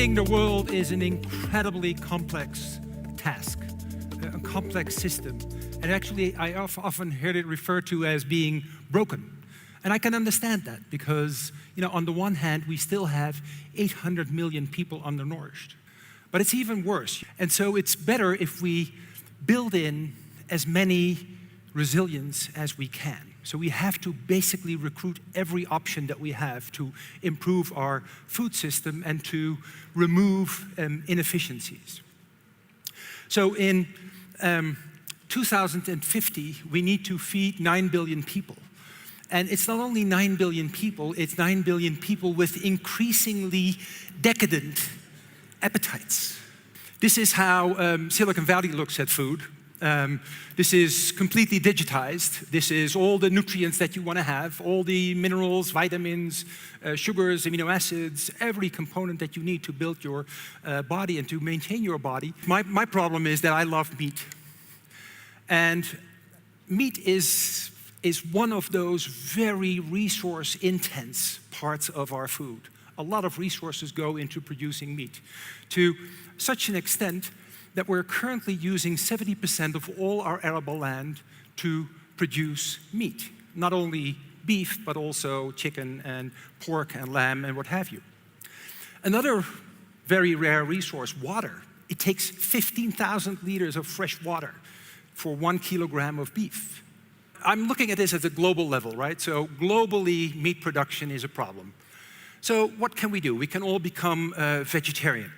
Feeding the world is an incredibly complex task, a complex system. And actually, I often heard it referred to as being broken. And I can understand that because, on the one hand, we still have 800 million people undernourished. But it's even worse. And so it's better if we build in as many resilience as we can. So we have to basically recruit every option that we have to improve our food system and to remove inefficiencies. So in 2050, we need to feed 9 billion people. And it's not only 9 billion people, it's 9 billion people with increasingly decadent appetites. This is how Silicon Valley looks at food. This is completely digitized. This is all the nutrients that you want to have, all the minerals, vitamins, sugars, amino acids, every component that you need to build your body and to maintain your body. My problem is that I love meat. And meat is one of those very resource-intense parts of our food. A lot of resources go into producing meat, to such an extent that we're currently using 70% of all our arable land to produce meat. Not only beef, but also chicken and pork and lamb and what have you. Another very rare resource, water. It takes 15,000 liters of fresh water for 1 kilogram of beef. I'm looking at this at the global level, right? So globally, meat production is a problem. So what can we do? We can all become vegetarian.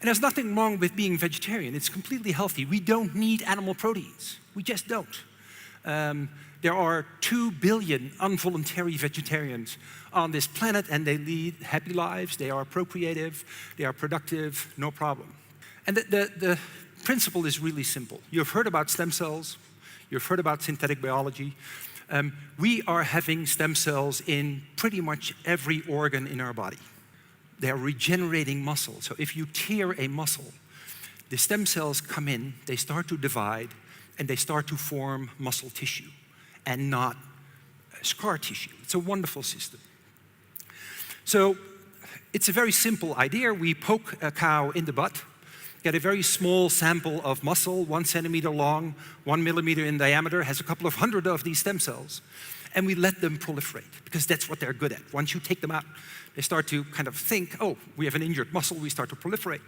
And there's nothing wrong with being vegetarian. It's completely healthy. We don't need animal proteins. We just don't. There are 2 billion involuntary vegetarians on this planet, and they lead happy lives. They are procreative. They are productive. No problem. And the principle is really simple. You've heard about stem cells. You've heard about synthetic biology. We are having stem cells in pretty much every organ in our body. They are regenerating muscle. So if you tear a muscle, the stem cells come in, they start to divide, and they start to form muscle tissue and not scar tissue. It's a wonderful system. So it's a very simple idea. We poke a cow in the butt, get a very small sample of muscle, 1 centimeter long, 1 millimeter in diameter, has a couple of hundred of these stem cells, and we let them proliferate, because that's what they're good at. Once you take them out, they start to kind of think, oh, we have an injured muscle, we start to proliferate.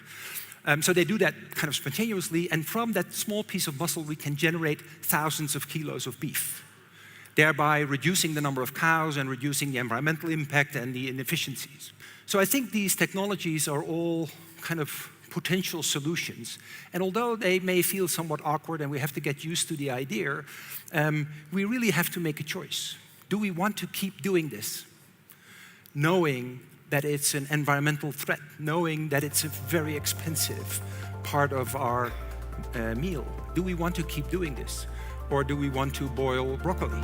So they do that kind of spontaneously, and from that small piece of muscle, we can generate thousands of kilos of beef, thereby reducing the number of cows and reducing the environmental impact and the inefficiencies. So I think these technologies are all kind of potential solutions. And although they may feel somewhat awkward and we have to get used to the idea, we really have to make a choice. Do we want to keep doing this, knowing that it's an environmental threat, knowing that it's a very expensive part of our meal? Do we want to keep doing this? Or do we want to boil broccoli?